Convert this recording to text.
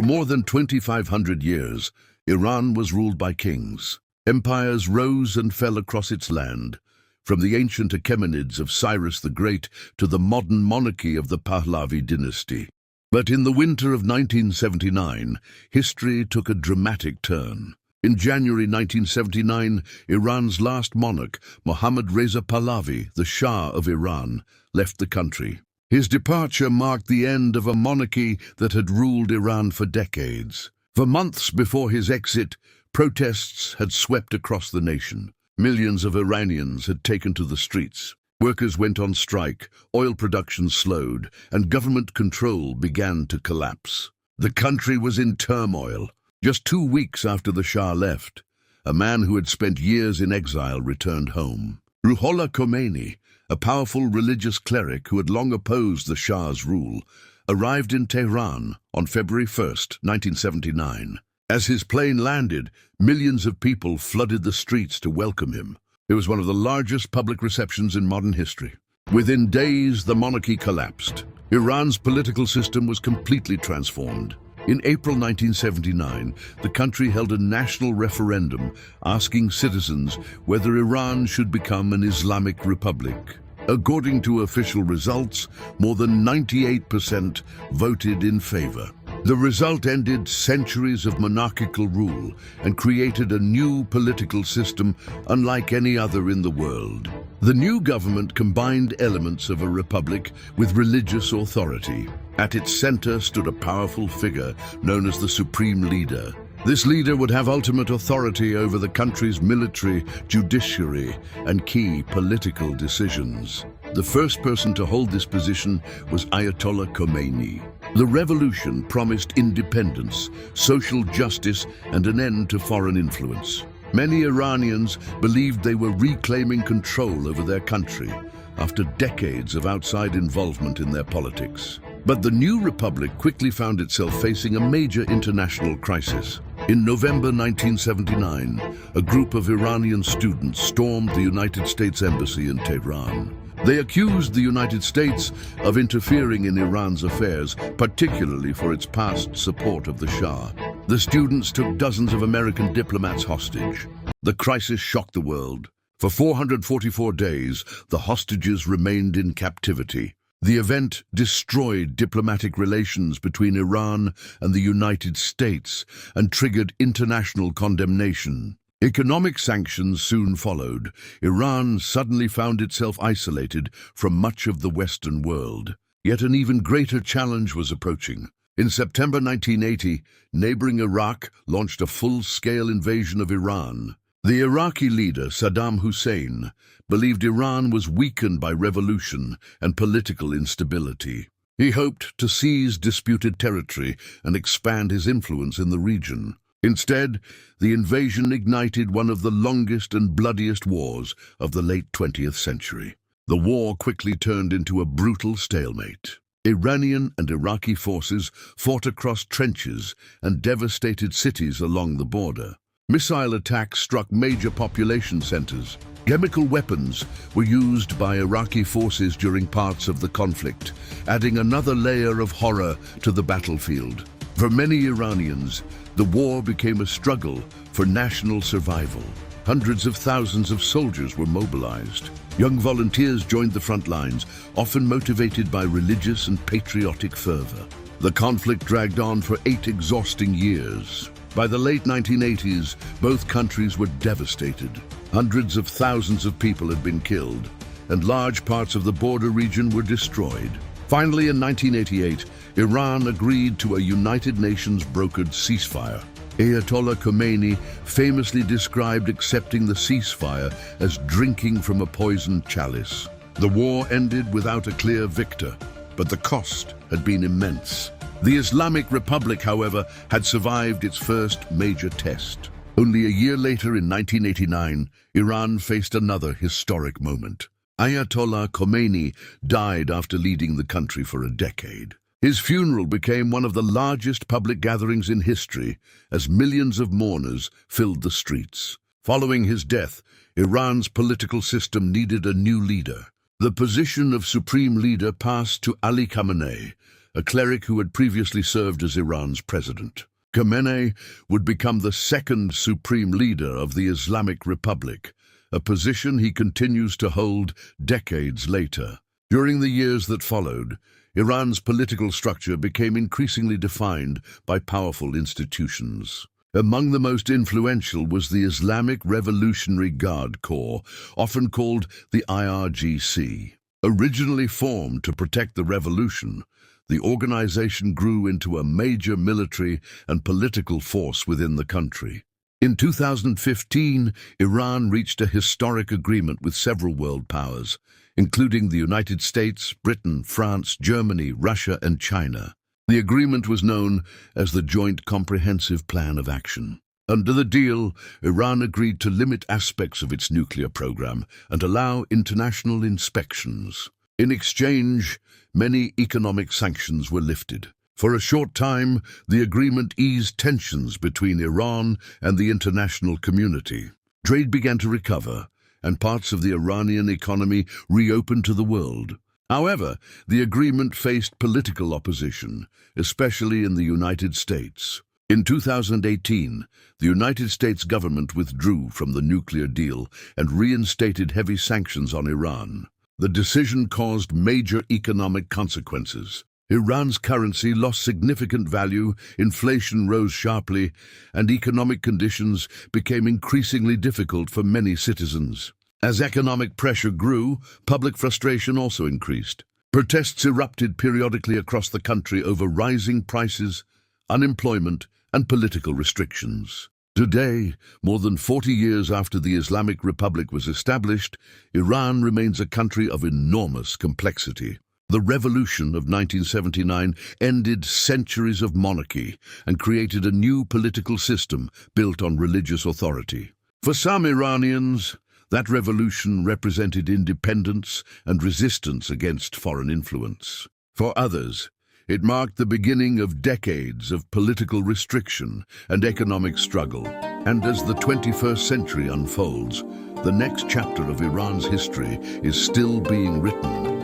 more than 2,500 years, Iran was ruled by kings. Empires rose and fell across its land, from the ancient Achaemenids of Cyrus the Great to the modern monarchy of the Pahlavi dynasty. But in the winter of 1979, history took a dramatic turn. In January 1979, Iran's last monarch, Mohammad Reza Pahlavi, the Shah of Iran, left the country. His departure marked the end of a monarchy that had ruled Iran for decades. For months before his exit, protests had swept across the nation. Millions of Iranians had taken to the streets. Workers went on strike, oil production slowed, and government control began to collapse. The country was in turmoil. Just 2 weeks after the Shah left, a man who had spent years in exile returned home. Ruhollah Khomeini, a powerful religious cleric who had long opposed the Shah's rule, arrived in Tehran on February 1, 1979. As his plane landed, millions of people flooded the streets to welcome him. It was one of the largest public receptions in modern history. Within days, the monarchy collapsed. Iran's political system was completely transformed. In April 1979, the country held a national referendum asking citizens whether Iran should become an Islamic Republic. According to official results, more than 98% voted in favor. The result ended centuries of monarchical rule and created a new political system unlike any other in the world. The new government combined elements of a republic with religious authority. At its center stood a powerful figure known as the Supreme Leader. This leader would have ultimate authority over the country's military, judiciary, and key political decisions. The first person to hold this position was Ayatollah Khomeini. The revolution promised independence, social justice, and an end to foreign influence. Many Iranians believed they were reclaiming control over their country after decades of outside involvement in their politics. But the new republic quickly found itself facing a major international crisis. In November 1979, a group of Iranian students stormed the United States Embassy in Tehran. They accused the United States of interfering in Iran's affairs, particularly for its past support of the Shah. The students took dozens of American diplomats hostage. The crisis shocked the world. For 444 days, the hostages remained in captivity. The event destroyed diplomatic relations between Iran and the United States and triggered international condemnation. Economic sanctions soon followed. Iran suddenly found itself isolated from much of the Western world. Yet an even greater challenge was approaching. In September 1980, neighboring Iraq launched a full-scale invasion of Iran. The Iraqi leader, Saddam Hussein, believed Iran was weakened by revolution and political instability. He hoped to seize disputed territory and expand his influence in the region. Instead, the invasion ignited one of the longest and bloodiest wars of the late 20th century. The war quickly turned into a brutal stalemate. Iranian and Iraqi forces fought across trenches and devastated cities along the border. Missile attacks struck major population centers. Chemical weapons were used by Iraqi forces during parts of the conflict, adding another layer of horror to the battlefield. For many Iranians, the war became a struggle for national survival. Hundreds of thousands of soldiers were mobilized. Young volunteers joined the front lines, often motivated by religious and patriotic fervor. The conflict dragged on for 8 exhausting years. By the late 1980s, both countries were devastated. Hundreds of thousands of people had been killed, and large parts of the border region were destroyed. Finally, in 1988, Iran agreed to a United Nations brokered ceasefire. Ayatollah Khomeini famously described accepting the ceasefire as drinking from a poisoned chalice. The war ended without a clear victor, but the cost had been immense. The Islamic Republic, however, had survived its first major test. Only a year later, in 1989, Iran faced another historic moment. Ayatollah Khomeini died after leading the country for a decade. His funeral became one of the largest public gatherings in history as millions of mourners filled the streets. Following his death, Iran's political system needed a new leader. The position of supreme leader passed to Ali Khamenei, a cleric who had previously served as Iran's president. Khomeini would become the second supreme leader of the Islamic Republic, a position he continues to hold decades later. During the years that followed, Iran's political structure became increasingly defined by powerful institutions. Among the most influential was the Islamic Revolutionary Guard Corps, often called the IRGC. Originally formed to protect the revolution, the organization grew into a major military and political force within the country. In 2015, Iran reached a historic agreement with several world powers, including the United States, Britain, France, Germany, Russia, and China. The agreement was known as the Joint Comprehensive Plan of Action. Under the deal, Iran agreed to limit aspects of its nuclear program and allow international inspections. In exchange, many economic sanctions were lifted. For a short time, the agreement eased tensions between Iran and the international community. Trade began to recover, and parts of the Iranian economy reopened to the world. However, the agreement faced political opposition, especially in the United States. In 2018, the United States government withdrew from the nuclear deal and reinstated heavy sanctions on Iran. The decision caused major economic consequences. Iran's currency lost significant value, inflation rose sharply, and economic conditions became increasingly difficult for many citizens. As economic pressure grew, public frustration also increased. Protests erupted periodically across the country over rising prices, unemployment, and political restrictions. Today, more than 40 years after the Islamic Republic was established, Iran remains a country of enormous complexity. The revolution of 1979 ended centuries of monarchy and created a new political system built on religious authority. For some Iranians, that revolution represented independence and resistance against foreign influence. For others, it marked the beginning of decades of political restriction and economic struggle. And as the 21st century unfolds, the next chapter of Iran's history is still being written.